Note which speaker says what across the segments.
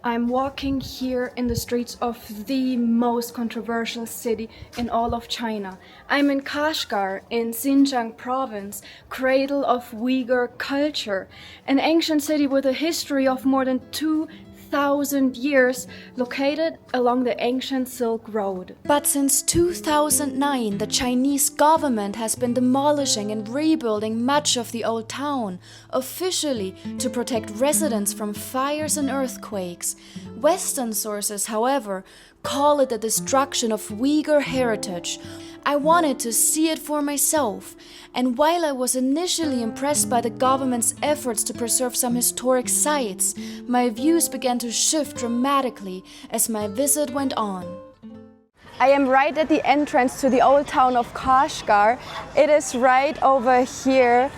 Speaker 1: I'm walking here in the streets of the most controversial city in all of China. I'm in Kashgar in Xinjiang province, cradle of Uyghur culture, an ancient city with a history of more than 2,000 years, located along the ancient Silk Road. But since 2009, the Chinese government has been demolishing and rebuilding much of the old town, officially to protect residents from fires and earthquakes. Western sources, however, call it the destruction of Uyghur heritage. I wanted to see it for myself, and while I was initially impressed by the government's efforts to preserve some historic sites, my views began to shift dramatically as my visit went on. I am right at the entrance to the old town of Kashgar. It is right over here,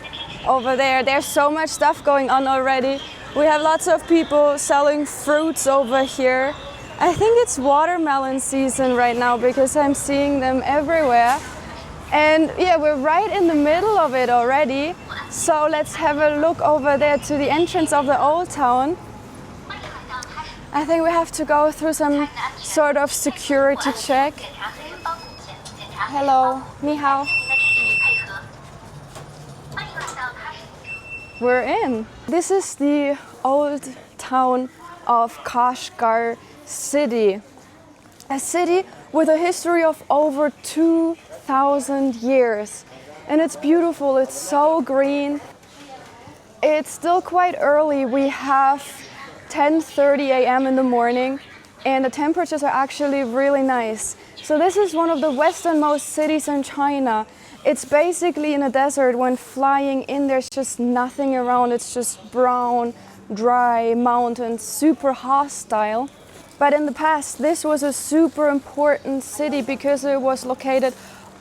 Speaker 1: over there. There's so much stuff going on already. We have lots of people selling fruits over here. I think it's watermelon season right now because I'm seeing them everywhere. And yeah, we're right in the middle of it already. So let's have a look over there to the entrance of the old town. I think we have to go through some sort of security check. Hello, ni hao. We're in. This is the old town of Kashgar City. A city with a history of over 2,000 years. And it's beautiful, it's so green. It's still quite early. We have 10:30 a.m. in the morning and the temperatures are actually really nice. So this is one of the westernmost cities in China. It's basically in a desert. When flying in, there's just nothing around. It's just brown, dry mountains, super hostile. But in the past, this was a super important city because it was located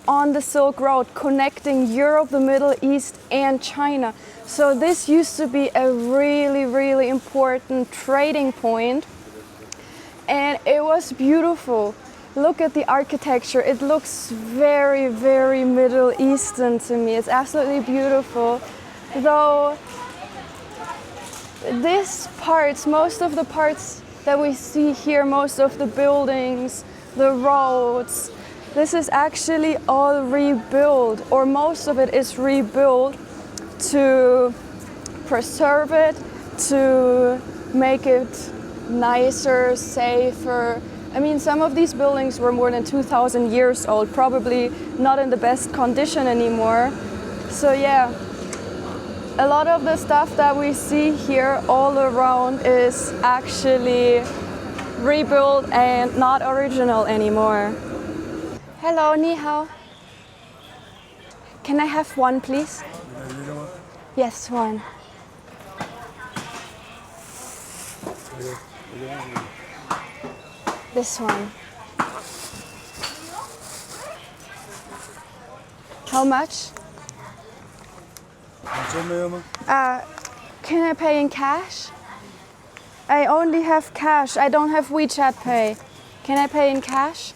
Speaker 1: on the Silk Road, connecting Europe, the Middle East, and China. So this used to be a really, really important trading point. And it was beautiful. Look at the architecture. It looks very, very Middle Eastern to me. It's absolutely beautiful. Though most of the parts that we see here, most of the buildings, the roads, this is actually all rebuilt, or most of it is rebuilt to preserve it, to make it nicer, safer. I mean, some of these buildings were more than 2,000 years old, probably not in the best condition anymore. So yeah, a lot of the stuff that we see here all around is actually rebuilt and not original anymore. Hello, ni hao. Can I have one, please? Yes, one. This one. How much? Can I pay in cash? I only have cash. I don't have WeChat Pay. Can I pay in cash?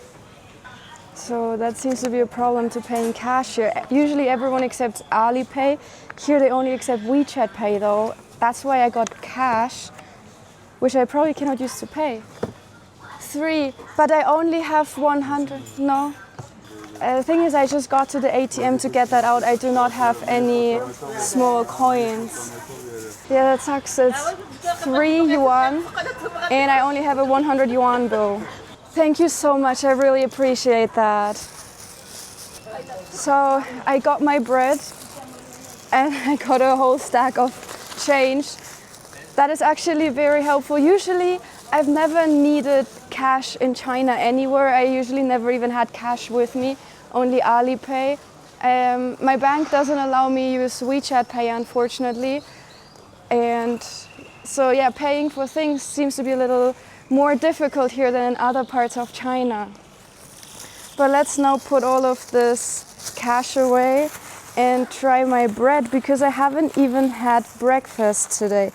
Speaker 1: So that seems to be a problem to pay in cash here. Usually everyone accepts Alipay. Here they only accept WeChat Pay though. That's why I got cash, which I probably cannot use to pay. 3, but I only have 100. No. The thing is, I just got to the ATM to get that out. I do not have any small coins. Yeah, that sucks. It's 3 yuan, and I only have a 100 yuan bill. Thank you so much. I really appreciate that. So I got my bread, and I got a whole stack of change. That is actually very helpful. Usually, I've never needed cash in China anywhere. I usually never even had cash with me, only Alipay. My bank doesn't allow me to use WeChat Pay, unfortunately. And so yeah, paying for things seems to be a little more difficult here than in other parts of China. But let's now put all of this cash away and try my bread because I haven't even had breakfast today.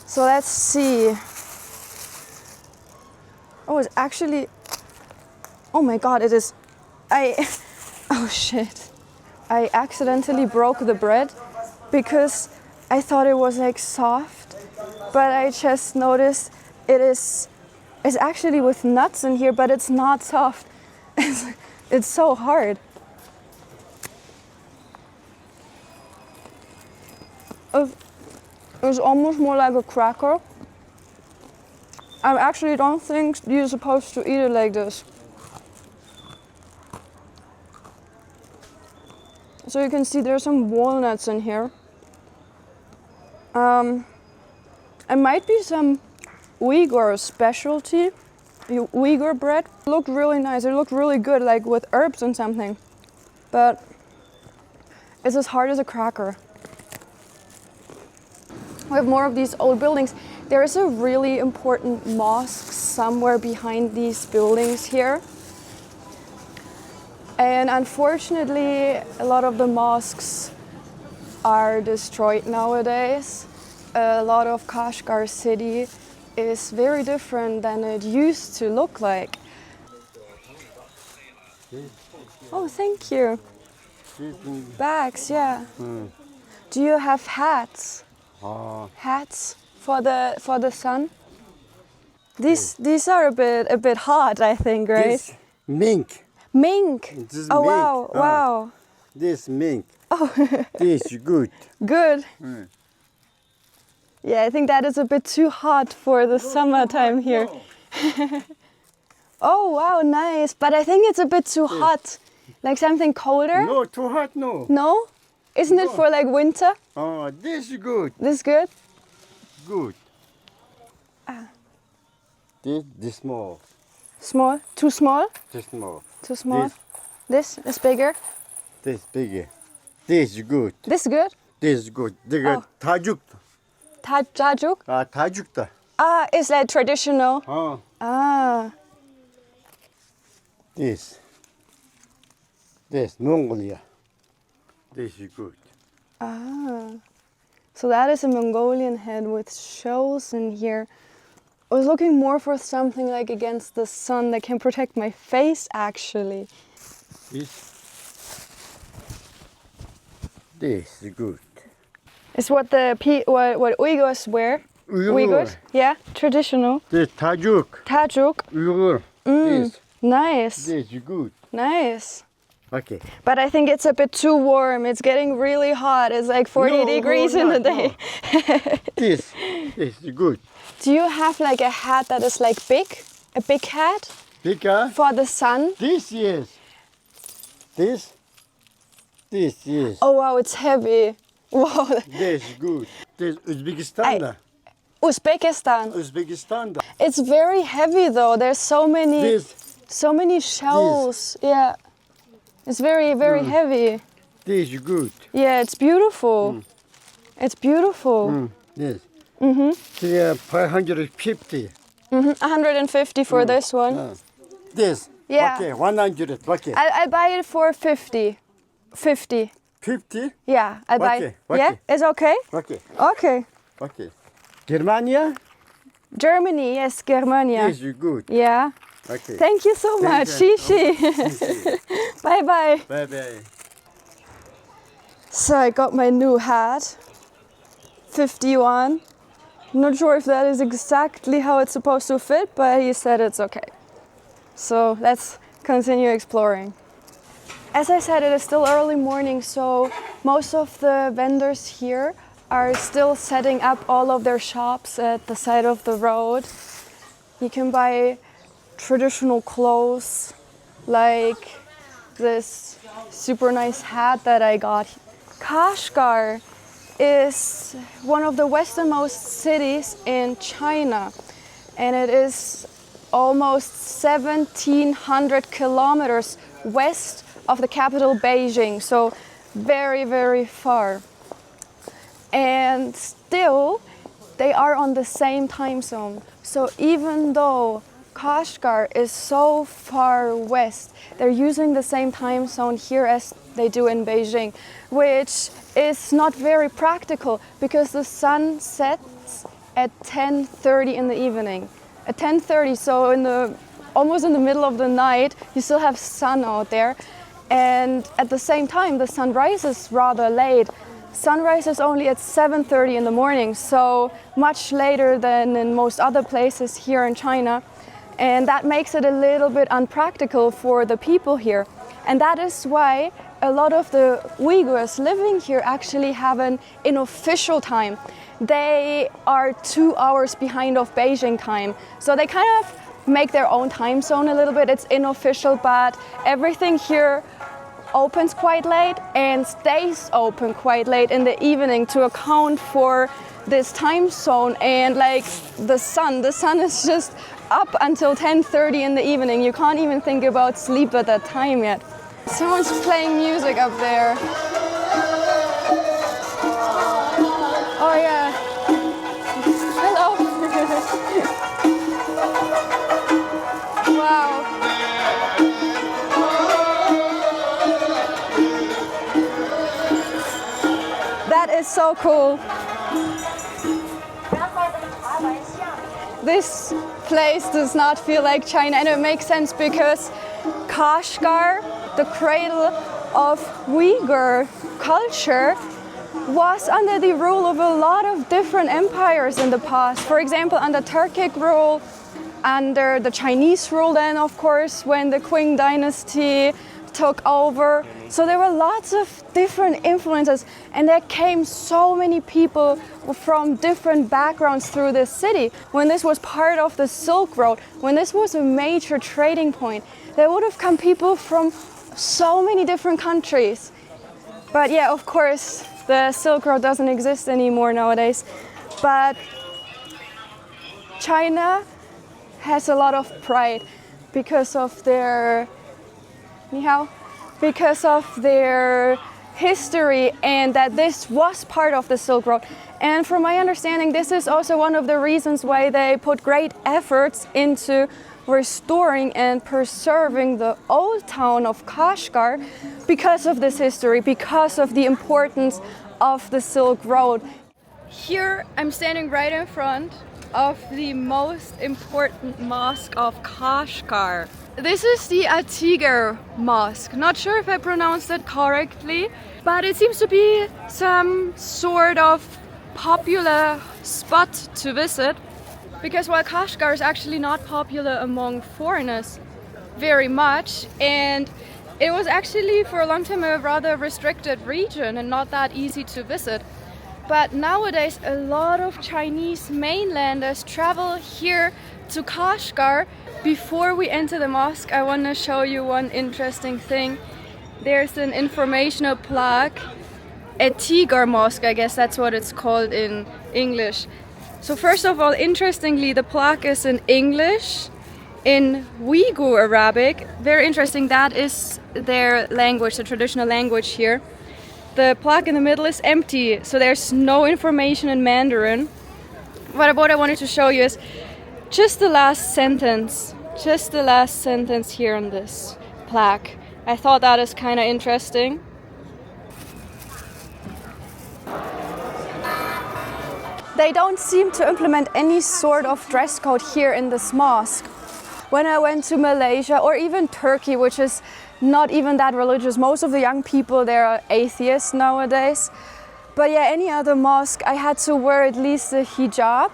Speaker 1: So let's see. Oh, it's actually, oh my God, it is, oh shit. I accidentally broke the bread because I thought it was like soft, but I just noticed it's actually with nuts in here, but it's not soft. It's so hard. It's almost more like a cracker. I actually don't think you're supposed to eat it like this. So you can see there's some walnuts in here. It might be some Uyghur specialty, Uyghur bread. It looked really nice. It looked really good, like with herbs and something. But it's as hard as a cracker. We have more of these old buildings. There is a really important mosque somewhere behind these buildings here. And unfortunately, a lot of the mosques are destroyed nowadays. A lot of Kashgar city is very different than it used to look like. Oh, thank you. Bags, yeah. Do you have hats? Hats for the sun? These are a bit hot, I think, right?
Speaker 2: This mink.
Speaker 1: Mink.
Speaker 2: This
Speaker 1: Oh
Speaker 2: mink.
Speaker 1: wow, wow.
Speaker 2: This mink.
Speaker 1: Oh.
Speaker 2: This good.
Speaker 1: Good. Yeah, I think that is a bit too hot for the summertime here. Oh wow, nice. But I think it's a bit too hot. Like something colder?
Speaker 2: No, too hot, no.
Speaker 1: No? Isn't it for like winter?
Speaker 2: Oh, this is good.
Speaker 1: This good?
Speaker 2: Good. This small.
Speaker 1: Small? Too small?
Speaker 2: This small.
Speaker 1: Too small? This is bigger?
Speaker 2: This bigger. This is good.
Speaker 1: This good?
Speaker 2: This is good. This Tajuk.
Speaker 1: Tajuk?
Speaker 2: Tajukta.
Speaker 1: Ah, is that traditional? Ah.
Speaker 2: This Mongolia. This is good.
Speaker 1: Ah. So that is a Mongolian head with shells in here. I was looking more for something like against the sun that can protect my face, actually.
Speaker 2: This is good.
Speaker 1: It's what what Uyghurs wear. Uyghurs? Yeah, traditional.
Speaker 2: This Tajuk.
Speaker 1: Tajuk.
Speaker 2: Uyghur. This.
Speaker 1: Nice.
Speaker 2: This is good.
Speaker 1: Nice.
Speaker 2: Okay.
Speaker 1: But I think it's a bit too warm. It's getting really hot. It's like 40 degrees in the day.
Speaker 2: This is good.
Speaker 1: Do you have like a hat that is like big? A big hat?
Speaker 2: Bigger?
Speaker 1: For the sun?
Speaker 2: This, yes. This, yes.
Speaker 1: Oh wow, it's heavy. Wow.
Speaker 2: This is good. This Uzbekistan.
Speaker 1: Uzbekistan.
Speaker 2: Uzbekistan.
Speaker 1: It's very heavy though. There's so many shells. Yeah. It's very, very heavy.
Speaker 2: This is good.
Speaker 1: Yeah, it's beautiful. It's beautiful.
Speaker 2: Yes. Mm-hmm. 550.
Speaker 1: 150 for this one.
Speaker 2: This.
Speaker 1: Yeah.
Speaker 2: Okay, 100. Okay.
Speaker 1: I'll buy it for 50. 50.
Speaker 2: 50?
Speaker 1: Yeah, I'll buy it. Yeah, it's okay?
Speaker 2: Okay.
Speaker 1: Okay.
Speaker 2: Okay. Germania?
Speaker 1: Germany, yes, Germania.
Speaker 2: This is good.
Speaker 1: Yeah.
Speaker 2: Okay.
Speaker 1: Thank you so much. Shishi. Bye bye.
Speaker 2: Bye bye.
Speaker 1: So I got my new hat. 51. Not sure if that is exactly how it's supposed to fit, but he said it's okay. So let's continue exploring. As I said, it is still early morning, so most of the vendors here are still setting up all of their shops at the side of the road. You can buy traditional clothes like this super nice hat that I got. Kashgar is one of the westernmost cities in China, and it is almost 1,700 kilometers west of the capital Beijing, so very, very far. And still, they are on the same time zone. So even though Kashgar is so far west, they're using the same time zone here as they do in Beijing, which is not very practical because the sun sets at 10:30 in the evening. At 10:30, so almost in the middle of the night, you still have sun out there. And at the same time, the sun rises rather late. sunrise is only at 7:30 in the morning, so much later than in most other places here in China. And that makes it a little bit unpractical for the people here. And that is why a lot of the Uyghurs living here actually have an unofficial time. They are 2 hours behind of Beijing time. So they kind of make their own time zone a little bit. It's unofficial, but everything here opens quite late and stays open quite late in the evening to account for this time zone. And like the sun is just up until 10:30 in the evening. You can't even think about sleep at that time yet. Someone's playing music up there. Oh yeah. Hello. Wow. That is so cool. This place does not feel like China, and it makes sense because Kashgar, the cradle of Uyghur culture, was under the rule of a lot of different empires in the past. For example, under Turkic rule, under the Chinese rule then, of course, when the Qing dynasty took over. So there were lots of different influences, and there came so many people from different backgrounds through this city. When this was part of the Silk Road, when this was a major trading point, there would have come people from so many different countries. But yeah, of course, the Silk Road doesn't exist anymore nowadays. But China has a lot of pride because of their history, and that this was part of the Silk Road. And from my understanding, this is also one of the reasons why they put great efforts into restoring and preserving the old town of Kashgar because of this history, because of the importance of the Silk Road. Here I'm standing right in front of the most important mosque of Kashgar. This is the Atigar Mosque. Not sure if I pronounced it correctly, but it seems to be some sort of popular spot to visit, because while Kashgar is actually not popular among foreigners very much, and it was actually for a long time a rather restricted region and not that easy to visit. But nowadays a lot of Chinese mainlanders travel here to Kashgar. Before we enter the mosque, I want to show you one interesting thing. There's an informational plaque, Atigar Mosque, I guess that's what it's called in English. So first of all, interestingly, the plaque is in English, in Uyghur Arabic. Very interesting, that is their language, the traditional language here. The plaque in the middle is empty, so there's no information in Mandarin. But what I wanted to show you is just the last sentence here on this plaque. I thought that is kind of interesting. They don't seem to implement any sort of dress code here in this mosque. When I went to Malaysia or even Turkey, which is not even that religious, most of the young people there are atheists nowadays. But yeah, any other mosque, I had to wear at least a hijab.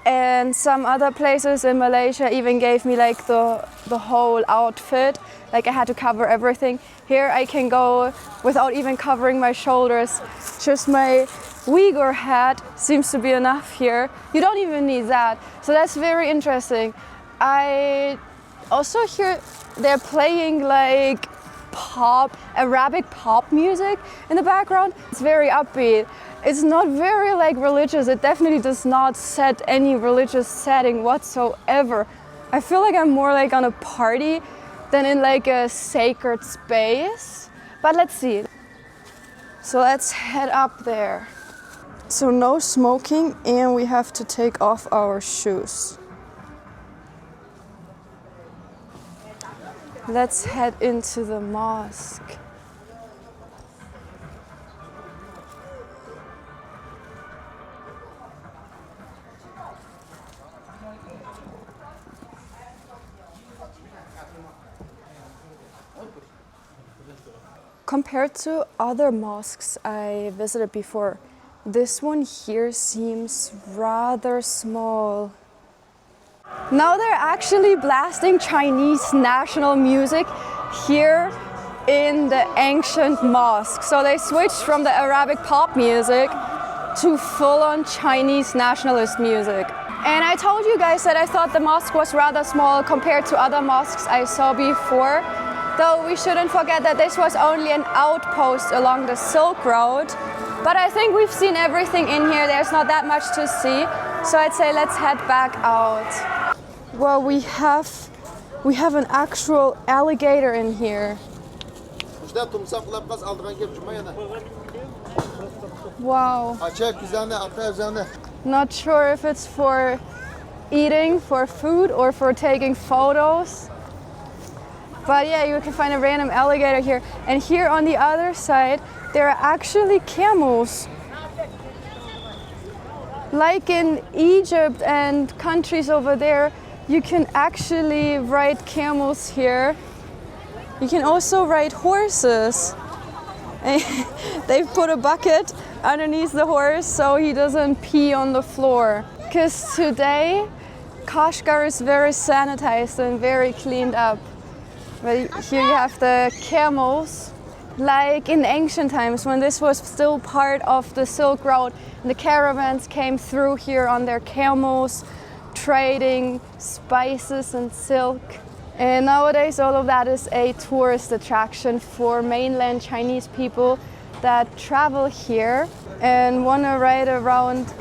Speaker 1: And some other places in Malaysia even gave me like the whole outfit. Like I had to cover everything. Here I can go without even covering my shoulders. Just my Uyghur hat seems to be enough here. You don't even need that. So that's very interesting. I also hear they're playing like Arabic pop music in the background. It's very upbeat. It's not very like religious. It definitely does not set any religious setting whatsoever. I feel like I'm more like on a party than in like a sacred space. But let's see. So let's head up there. So no smoking, and we have to take off our shoes. Let's head into the mosque. Compared to other mosques I visited before, this one here seems rather small. Now they're actually blasting Chinese national music here in the ancient mosque. So they switched from the Arabic pop music to full-on Chinese nationalist music. And I told you guys that I thought the mosque was rather small compared to other mosques I saw before. Though we shouldn't forget that this was only an outpost along the Silk Road. But I think we've seen everything in here. There's not that much to see. So I'd say let's head back out. Well, we have an actual alligator in here. Wow. Not sure if it's for eating, for food, or for taking photos. But yeah, you can find a random alligator here. And here on the other side, there are actually camels. Like in Egypt and countries over there, you can actually ride camels here. You can also ride horses. They've put a bucket underneath the horse so he doesn't pee on the floor. Because today, Kashgar is very sanitized and very cleaned up. But here you have the camels. Like in ancient times when this was still part of the Silk Road, the caravans came through here on their camels, trading spices and silk. And nowadays all of that is a tourist attraction for mainland Chinese people that travel here and want to ride around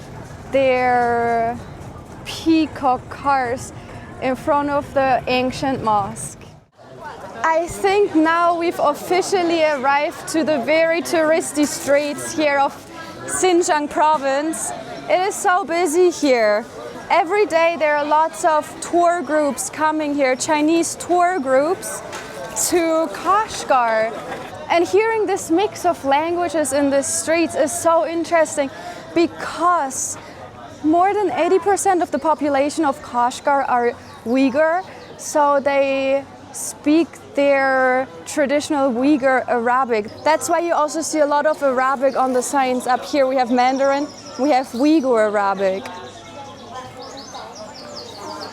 Speaker 1: their peacock cars in front of the ancient mosque. I think now we've officially arrived to the very touristy streets here of Xinjiang province. It is so busy here. Every day there are lots of tour groups coming here, Chinese tour groups to Kashgar. And hearing this mix of languages in the streets is so interesting because more than 80% of the population of Kashgar are Uyghur, so they speak their traditional Uyghur Arabic. That's why you also see a lot of Arabic on the signs up here. We have Mandarin, we have Uyghur Arabic.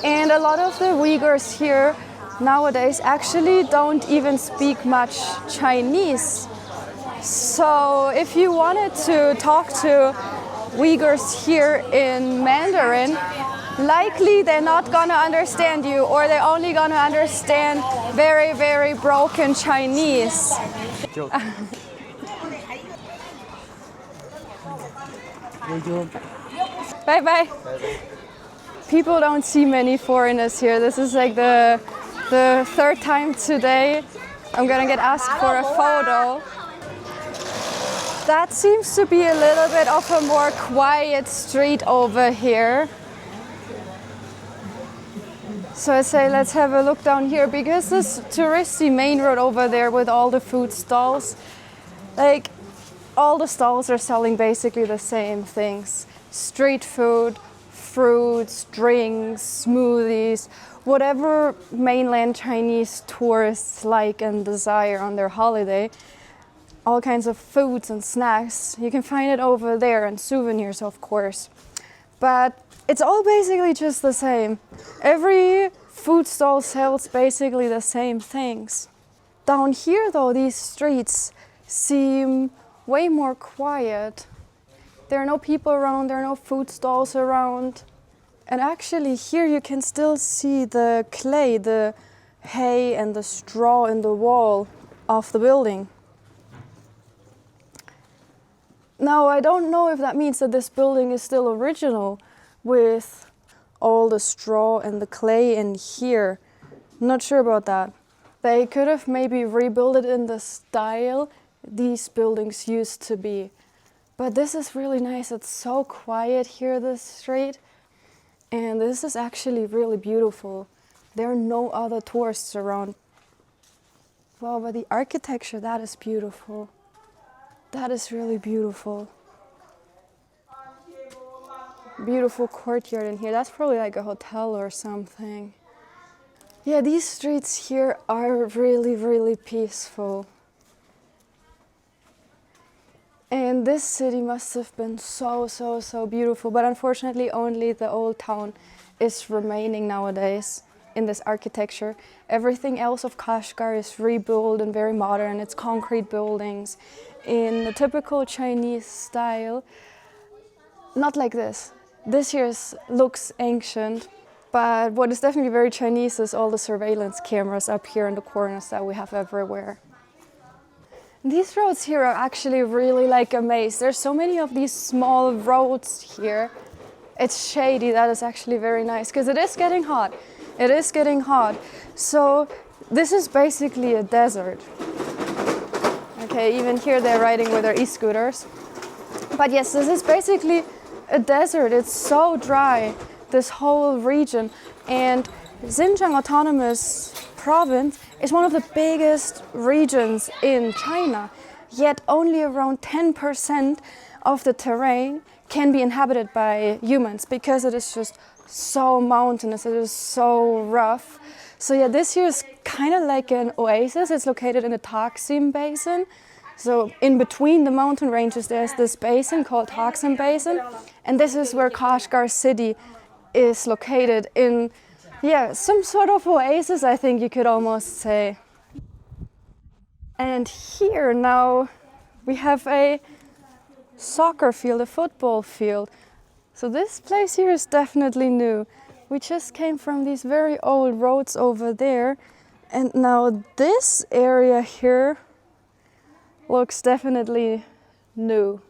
Speaker 1: And a lot of the Uyghurs here nowadays actually don't even speak much Chinese. So if you wanted to talk to Uyghurs here in Mandarin, likely they're not gonna understand you, or they're only gonna understand very, very broken Chinese. Bye bye. People don't see many foreigners here. This is like the third time today I'm gonna get asked for a photo. That seems to be a little bit of a more quiet street over here. So I say let's have a look down here, because this touristy main road over there with all the food stalls, like all the stalls are selling basically the same things. Street food, fruits, drinks, smoothies, whatever mainland Chinese tourists like and desire on their holiday. All kinds of foods and snacks. You can find it over there, and souvenirs, of course. But it's all basically just the same. Every food stall sells basically the same things. Down here though, these streets seem way more quiet. There are no people around, there are no food stalls around. And actually here you can still see the clay, the hay and the straw in the wall of the building. Now I don't know if that means that this building is still original with all the straw and the clay in here. I'm not sure about that. They could have maybe rebuilt it in the style these buildings used to be. But this is really nice. It's so quiet here, this street. And this is actually really beautiful. There are no other tourists around. Wow, but the architecture, that is beautiful. That is really beautiful. Beautiful courtyard in here. That's probably like a hotel or something. Yeah, these streets here are really, really peaceful. And this city must have been so, so, so beautiful. But unfortunately, only the old town is remaining nowadays in this architecture. Everything else of Kashgar is rebuilt and very modern. It's concrete buildings in the typical Chinese style. Not like this. This here looks ancient, but what is definitely very Chinese is all the surveillance cameras up here in the corners that we have everywhere. These roads here are actually really like a maze. There's so many of these small roads here. It's shady. That is actually very nice because it is getting hot. It is getting hot. So this is basically a desert. Okay, even here they're riding with their e-scooters. But yes, this is basically a desert. It's so dry, this whole region. And Xinjiang Autonomous Province is one of the biggest regions in China, yet only around 10% of the terrain can be inhabited by humans because it is just so mountainous, it is so rough. So yeah, this here is kind of like an oasis. It's located in the Taksim Basin. So in between the mountain ranges, there's this basin called Taksim Basin, and this is where Kashgar city is located in, yeah, some sort of oasis, I think you could almost say. And here now we have a soccer field, a football field. So this place here is definitely new. We just came from these very old roads over there, and now this area here looks definitely new.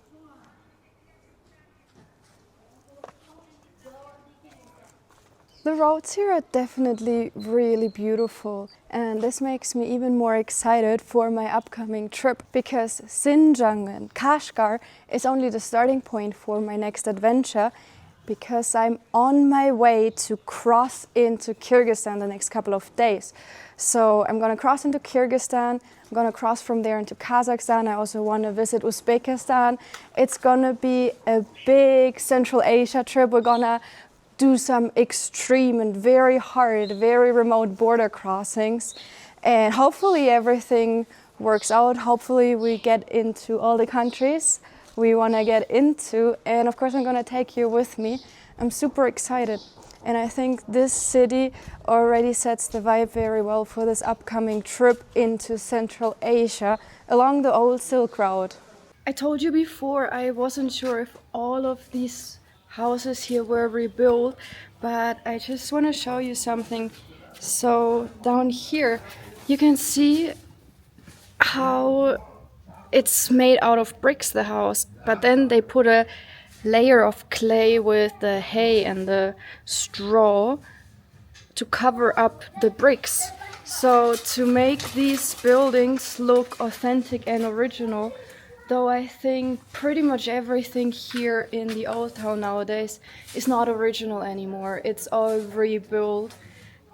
Speaker 1: The roads here are definitely really beautiful, and this makes me even more excited for my upcoming trip because Xinjiang and Kashgar is only the starting point for my next adventure, because I'm on my way to cross into Kyrgyzstan the next couple of days. So I'm gonna cross into Kyrgyzstan, I'm gonna cross from there into Kazakhstan. I also wanna visit Uzbekistan. It's gonna be a big Central Asia trip. We're gonna do some extreme and very hard, very remote border crossings. And hopefully everything works out. Hopefully we get into all the countries we want to get into. And of course I'm going to take you with me. I'm super excited. And I think this city already sets the vibe very well for this upcoming trip into Central Asia along the old Silk Road. I told you before I wasn't sure if all of these houses here were rebuilt, but I just want to show you something. So down here you can see how it's made out of bricks, the house, but then they put a layer of clay with the hay and the straw to cover up the bricks. So to make these buildings look authentic and original, though I think pretty much everything here in the old town nowadays is not original anymore. It's all rebuilt.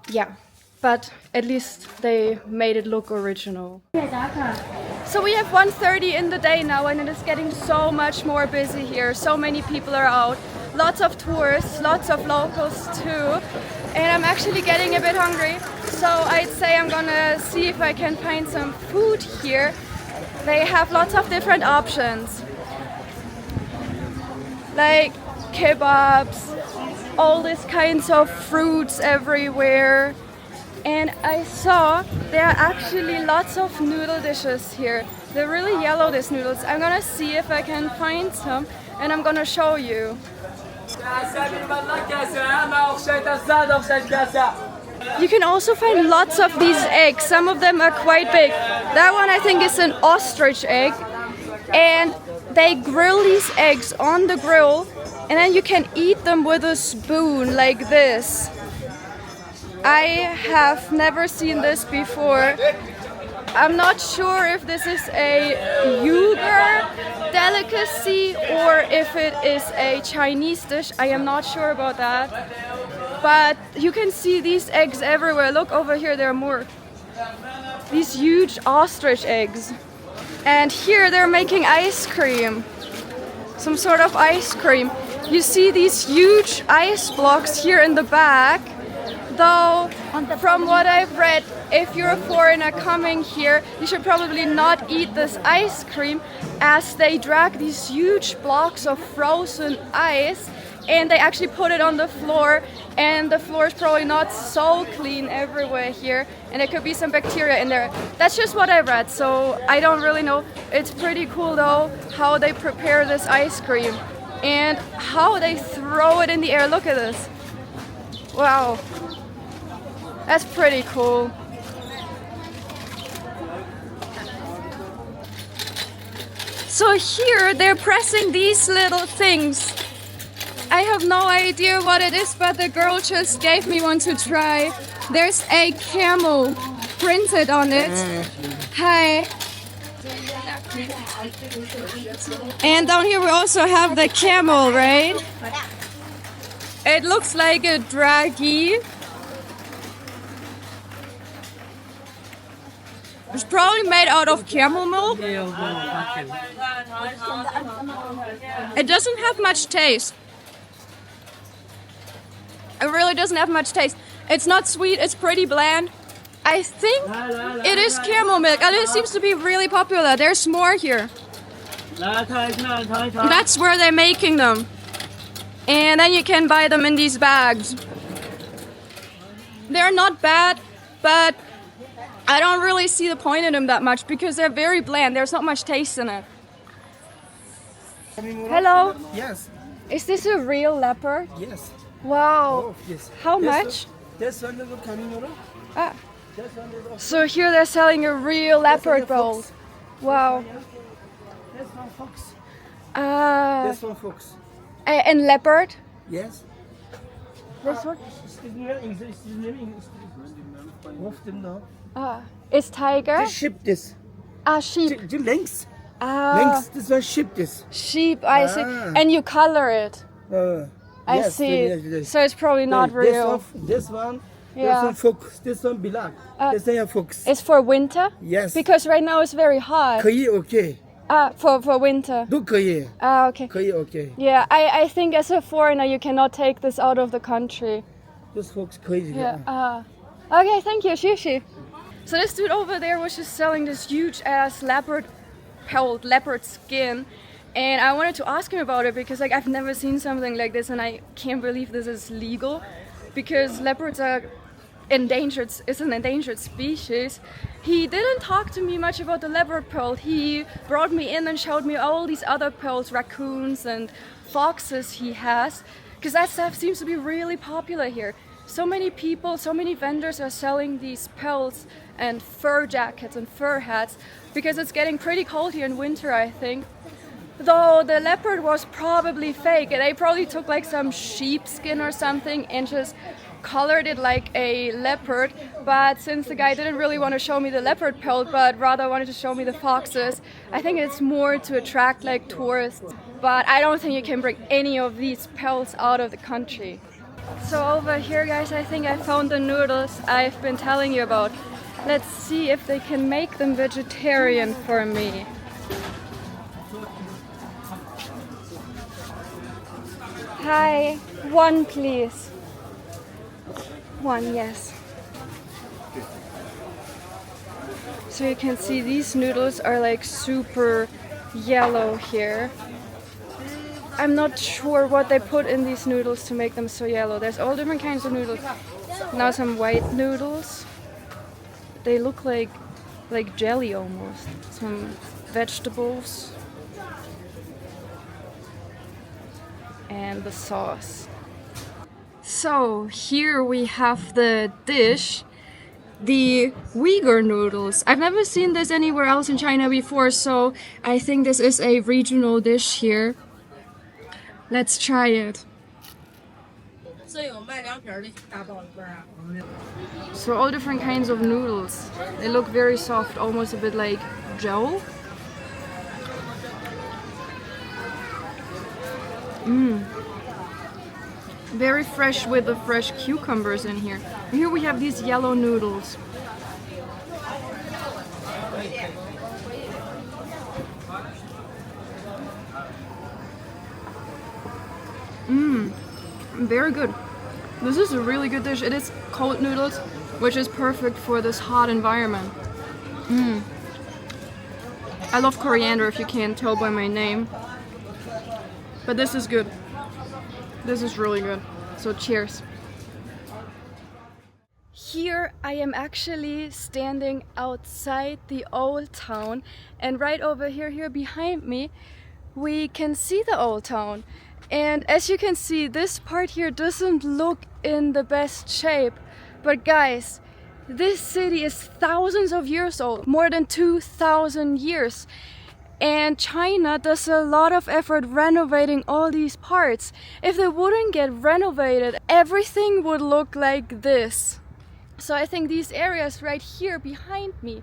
Speaker 1: Yeah, but at least they made it look original. So we have 1:30 in the day now, and it is getting so much more busy here. So many people are out, lots of tourists, lots of locals too. And I'm actually getting a bit hungry, so I'd say I'm gonna see if I can find some food here. They have lots of different options, like kebabs, all these kinds of fruits everywhere. And I saw there are actually lots of noodle dishes here. They're really yellow, these noodles. I'm gonna see if I can find some, and I'm gonna show you. You can also find lots of these eggs. Some of them are quite big. That one I think is an ostrich egg. And they grill these eggs on the grill, and then you can eat them with a spoon like this. I have never seen this before. I'm not sure if this is a Uyghur delicacy or if it is a Chinese dish. I am not sure about that. But you can see these eggs everywhere. Look over here, there are more. These huge ostrich eggs. And here they're making ice cream. Some sort of ice cream. You see these huge ice blocks here in the back. Though, from what I've read, if you're a foreigner coming here, you should probably not eat this ice cream, as they drag these huge blocks of frozen ice and they actually put it on the floor, and the floor is probably not so clean everywhere here, and there could be some bacteria in there. That's just what I read, so I don't really know. It's pretty cool though how they prepare this ice cream and how they throw it in the air. Look at this. Wow. That's pretty cool. So here they're pressing these little things. I have no idea what it is, but the girl just gave me one to try. There's a camel printed on it. Hi. And down here we also have the camel, right? It looks like a draggy. It's probably made out of camel milk. It doesn't have much taste. It really doesn't have much taste. It's not sweet, it's pretty bland. I think it is camel milk, and it seems to be really popular. There's more here. That's where they're making them. And then you can buy them in these bags. They're not bad, but I don't really see the point in them that much because they're very bland. There's not much taste in it. Hello?
Speaker 3: Yes.
Speaker 1: Is this a real leopard?
Speaker 3: Yes.
Speaker 1: Wow.
Speaker 3: Oh, yes.
Speaker 1: How much?
Speaker 3: This one is coming over.
Speaker 1: Ah.
Speaker 3: This one is
Speaker 1: So here they're selling a real leopard bowl. Wow.
Speaker 3: this one fox.
Speaker 1: This
Speaker 3: This one fox.
Speaker 1: and leopard?
Speaker 3: Yes.
Speaker 1: This one?
Speaker 3: Often no.
Speaker 1: Is tiger?
Speaker 3: Just ship this.
Speaker 1: Sheep.
Speaker 3: Lynx.
Speaker 1: Ah,
Speaker 3: Lynx. This one ship this.
Speaker 1: sheep, I see.
Speaker 3: Ah.
Speaker 1: And you color it. I
Speaker 3: yes,
Speaker 1: see.
Speaker 3: yes.
Speaker 1: So it's probably not real.
Speaker 3: This one.
Speaker 1: Yeah.
Speaker 3: This one fox. This one black. This one fox.
Speaker 1: It's for winter?
Speaker 3: Yes.
Speaker 1: Because right now it's very hot.
Speaker 3: 可以 OK.
Speaker 1: For winter.
Speaker 3: 都可以
Speaker 1: Okay.
Speaker 3: 可以 OK.
Speaker 1: Yeah, I think as a foreigner you cannot take this out of the country.
Speaker 3: This fox 可以
Speaker 1: Yeah. Okay, thank you, Shishi. So this dude over there was just selling this huge ass leopard pelt, leopard skin. And I wanted to ask him about it because like I've never seen something like this, and I can't believe this is legal because leopards are endangered. It's an endangered species. He didn't talk to me much about the leopard pelt. He brought me in and showed me all these other pelts, raccoons and foxes he has, because that stuff seems to be really popular here. So many people, so many vendors are selling these pelts and fur jackets and fur hats because it's getting pretty cold here in winter, I think. Though the leopard was probably fake. They probably took like some sheepskin or something and just colored it like a leopard. But since the guy didn't really want to show me the leopard pelt, but rather wanted to show me the foxes, I think it's more to attract like tourists. But I don't think you can bring any of these pelts out of the country. So over here, guys, I think I found the noodles I've been telling you about. Let's see if they can make them vegetarian for me. Hi, one please. One, yes. So you can see these noodles are like super yellow here. I'm not sure what they put in these noodles to make them so yellow. There's all different kinds of noodles. Now some white noodles. They look like jelly almost. Some vegetables. And the sauce. So here we have the dish, the Uyghur noodles. I've never seen this anywhere else in China before, so I think this is a regional dish here. Let's try it. So all different kinds of noodles. They look very soft, almost a bit like dough. Very fresh with the fresh cucumbers in here. Here we have these yellow noodles. Very good. This is a really good dish. It is cold noodles, which is perfect for this hot environment. I love coriander, if you can't tell by my name. But this is good. This is really good. So cheers. Here I am actually standing outside the old town, and right over here behind me we can see the old town. And as you can see, this part here doesn't look in the best shape, but guys, this city is thousands of years old, more than 2,000 years. And China does a lot of effort renovating all these parts. If they wouldn't get renovated, everything would look like this. So I think these areas right here behind me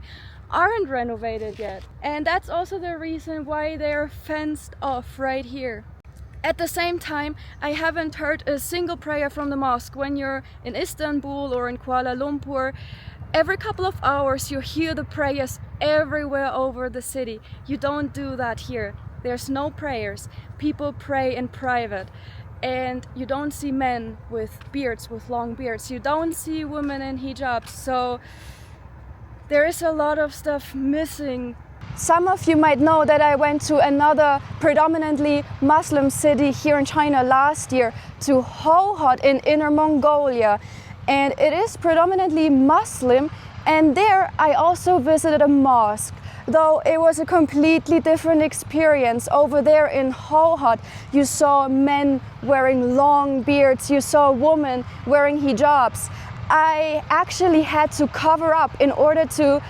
Speaker 1: aren't renovated yet. And that's also the reason why they're fenced off right here. At the same time, I haven't heard a single prayer from the mosque. When you're in Istanbul or in Kuala Lumpur, every couple of hours you hear the prayers everywhere over the city. You don't do that here. There's no prayers. People pray in private. And you don't see men with beards, with long beards. You don't see women in hijabs. So there is a lot of stuff missing. Some of you might know that I went to another predominantly Muslim city here in China last year, to Hotspot in Inner Mongolia. And it is predominantly Muslim, and there I also visited a mosque. Though it was a completely different experience. Over there in Hotspot, you saw men wearing long beards, you saw women wearing hijabs. I actually had to cover up in order to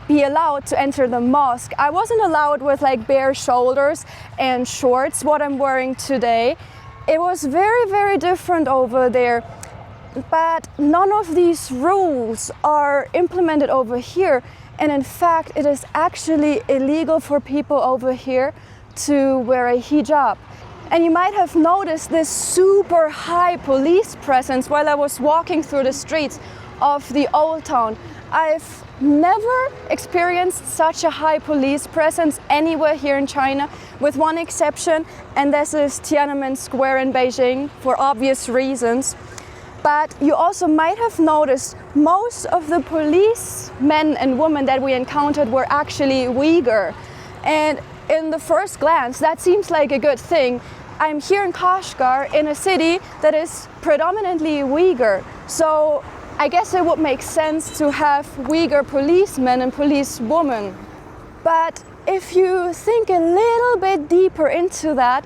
Speaker 1: be allowed to enter the mosque. I wasn't allowed with like bare shoulders and shorts, what I'm wearing today. It was very, very different over there. But none of these rules are implemented over here. And in fact, it is actually illegal for people over here to wear a hijab. And you might have noticed this super high police presence while I was walking through the streets of the old town. I've never experienced such a high police presence anywhere here in China, with one exception, and this is Tiananmen Square in Beijing, for obvious reasons. But you also might have noticed most of the policemen and women that we encountered were actually Uyghur. And in the first glance, that seems like a good thing. I'm here in Kashgar, in a city that is predominantly Uyghur. So I guess it would make sense to have Uyghur policemen and policewomen. But if you think a little bit deeper into that,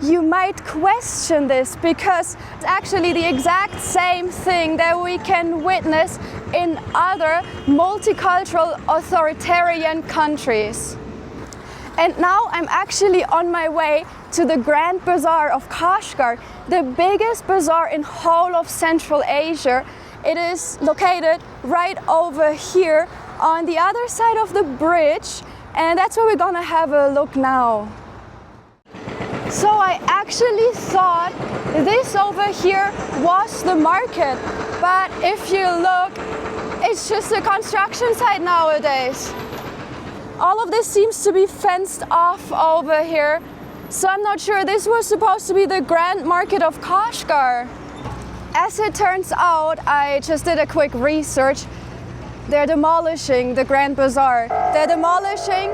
Speaker 1: you might question this, because it's actually the exact same thing that we can witness in other multicultural authoritarian countries. And now I'm actually on my way to the Grand Bazaar of Kashgar, the biggest bazaar in whole of Central Asia. It is located right over here on the other side of the bridge, and that's where we're gonna have a look now. So I actually thought this over here was the market, but if you look, it's just a construction site nowadays. All of this seems to be fenced off over here, so I'm not sure. This was supposed to be the Grand Market of Kashgar. As it turns out, I just did a quick research. They're demolishing the Grand Bazaar. They're demolishing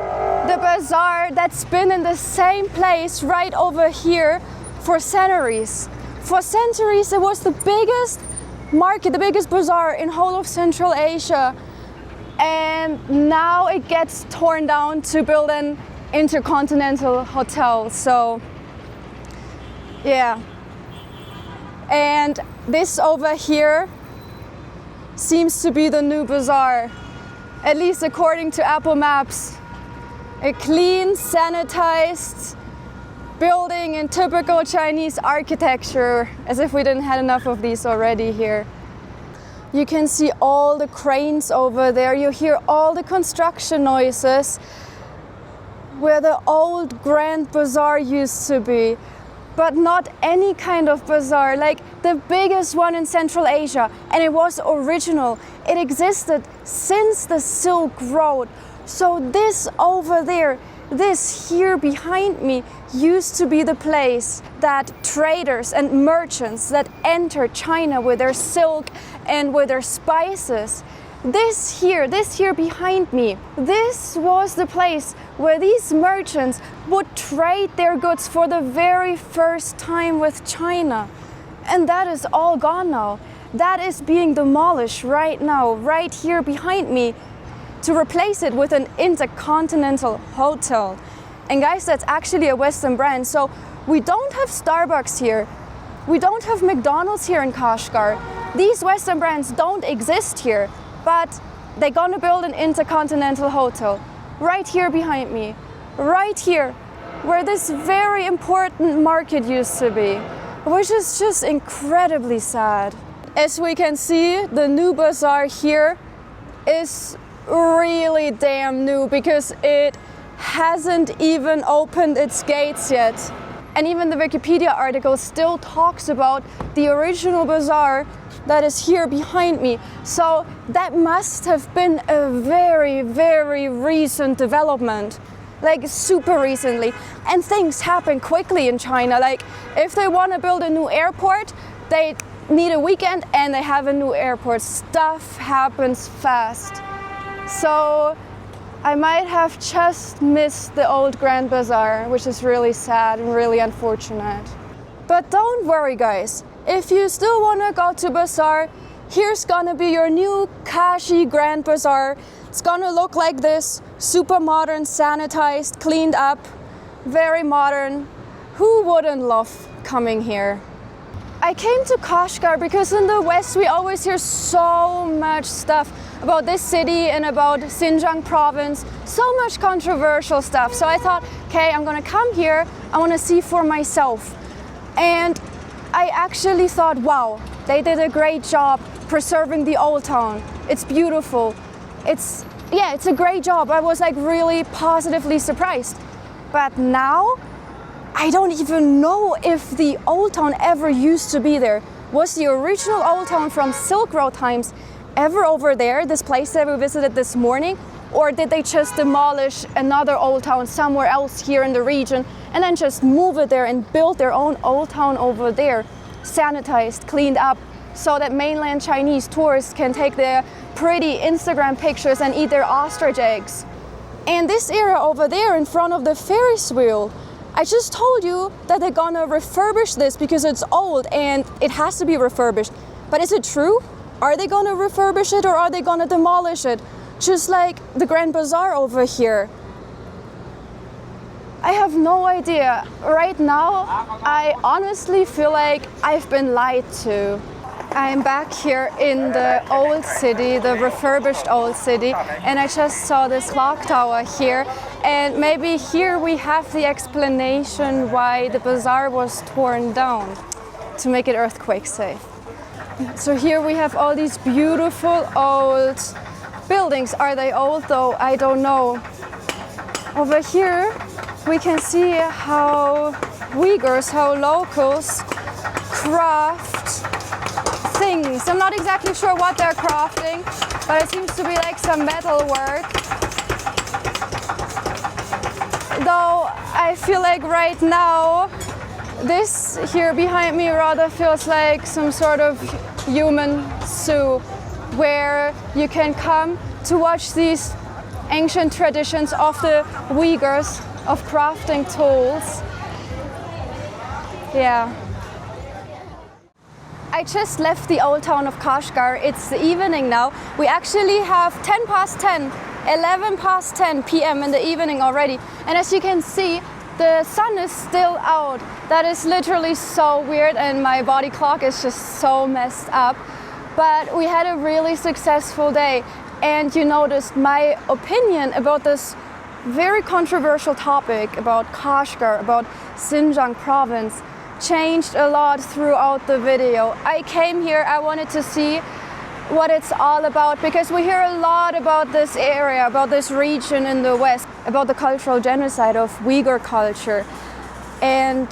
Speaker 1: the bazaar that's been in the same place right over here for centuries. For centuries, it was the biggest market, the biggest bazaar in whole of Central Asia. And now it gets torn down to build an intercontinental hotel. So, yeah. And this over here seems to be the new bazaar, at least according to Apple Maps. A clean, sanitized building in typical Chinese architecture, as if we didn't have enough of these already here. You can see all the cranes over there. You hear all the construction noises where the old Grand Bazaar used to be. But not any kind of bazaar, like the biggest one in Central Asia. And it was original. It existed since the Silk Road. So this over there This here behind me used to be the place that traders and merchants that entered China with their silk and with their spices. This here behind me, this was the place where these merchants would trade their goods for the very first time with China. And that is all gone now. That is being demolished right now, right here behind me, to replace it with an intercontinental hotel. And guys, that's actually a Western brand. So we don't have Starbucks here. We don't have McDonald's here in Kashgar. These Western brands don't exist here, but they're gonna build an intercontinental hotel right here behind me, right here, where this very important market used to be, which is just incredibly sad. As we can see, the new bazaar here is really damn new because it hasn't even opened its gates yet. And even the Wikipedia article still talks about the original bazaar that is here behind me. So that must have been a very, very recent development, like super recently. And things happen quickly in China. Like if they want to build a new airport, they need a weekend and they have a new airport. Stuff happens fast. So I might have just missed the old Grand Bazaar, which is really sad and really unfortunate. But don't worry, guys. If you still want to go to Bazaar, here's gonna be your new Kashi Grand Bazaar. It's gonna look like this, super modern, sanitized, cleaned up, very modern. Who wouldn't love coming here? I came to Kashgar because in the West we always hear so much stuff about this city and about Xinjiang province, so much controversial stuff. So I thought, okay, I'm gonna come here, I wanna see for myself. And I actually thought, wow, they did a great job preserving the old town. It's beautiful. It's a great job. I was like really positively surprised. But now, I don't even know if the old town ever used to be there. Was the original old town from Silk Road times ever over there, this place that we visited this morning? Or did they just demolish another old town somewhere else here in the region and then just move it there and build their own old town over there, sanitized, cleaned up, so that mainland Chinese tourists can take their pretty Instagram pictures and eat their ostrich eggs? And this area over there in front of the Ferris wheel, I just told you that they're gonna refurbish this because it's old and it has to be refurbished. But is it true? Are they gonna refurbish it or are they gonna demolish it? Just like the Grand Bazaar over here. I have no idea. Right now, I honestly feel like I've been lied to. I'm back here in the old city, the refurbished old city, and I just saw this clock tower here. And maybe here we have the explanation why the bazaar was torn down, to make it earthquake safe. So here we have all these beautiful old buildings. Are they old though? I don't know. Over here we can see how Uyghurs, how locals craft things. I'm not exactly sure what they're crafting, but it seems to be like some metal work. Though I feel like right now this here behind me rather feels like some sort of human zoo where you can come to watch these ancient traditions of the Uyghurs of crafting tools. Yeah. I just left the old town of Kashgar. It's the evening now. We actually have 11 past 10 p.m. in the evening already. And as you can see, the sun is still out. That is literally so weird and my body clock is just so messed up. But we had a really successful day. And you noticed my opinion about this very controversial topic about Kashgar, about Xinjiang province, changed a lot throughout the video. I came here, I wanted to see what it's all about because we hear a lot about this area, about this region in the West, about the cultural genocide of Uyghur culture. And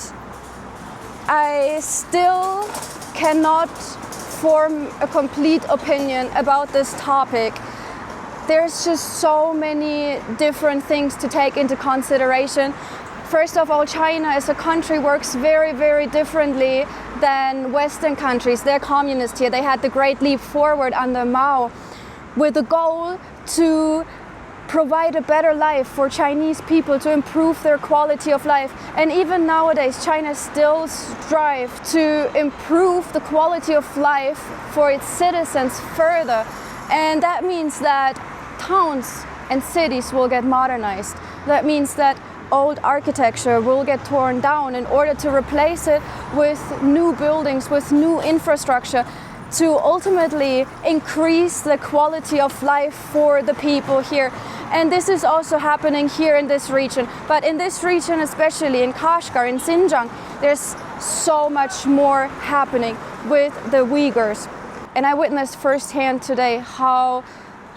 Speaker 1: I still cannot form a complete opinion about this topic. there's just so many different things to take into consideration. First of all, China as a country works very, very differently than Western countries. They're communist here. They had the Great Leap Forward under Mao with the goal to provide a better life for Chinese people, to improve their quality of life. And even nowadays, China still strives to improve the quality of life for its citizens further. And that means that towns and cities will get modernized. That means that old architecture will get torn down in order to replace it with new buildings, with new infrastructure, to ultimately increase the quality of life for the people here. And this is also happening here in this region. But in this region, especially in Kashgar, in Xinjiang, there's so much more happening with the Uyghurs. And I witnessed firsthand today how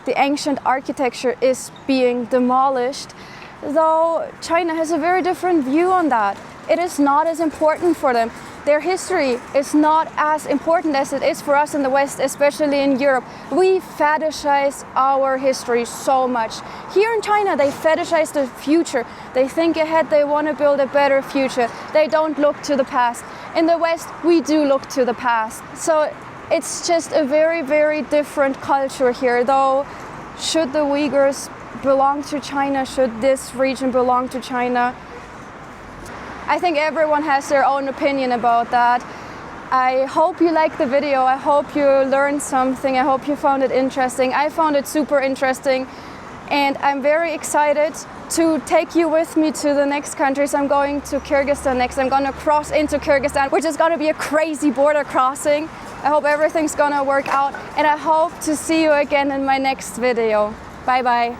Speaker 1: the ancient architecture is being demolished, though China has a very different view on that. It is not as important for them. Their history is not as important as it is for us in the West, especially in Europe. We fetishize our history so much. Here in China, they fetishize the future. They think ahead, they want to build a better future. They don't look to the past. In the West, we do look to the past. So it's just a very, very different culture here, though. Should the Uyghurs belong to China? Should this region belong to China? I think everyone has their own opinion about that. I hope you liked the video. I hope you learned something. I hope you found it interesting. I found it super interesting. And I'm very excited to take you with me to the next countries. I'm going to Kyrgyzstan next. I'm going to cross into Kyrgyzstan, which is going to be a crazy border crossing. I hope everything's going to work out. And I hope to see you again in my next video. Bye bye.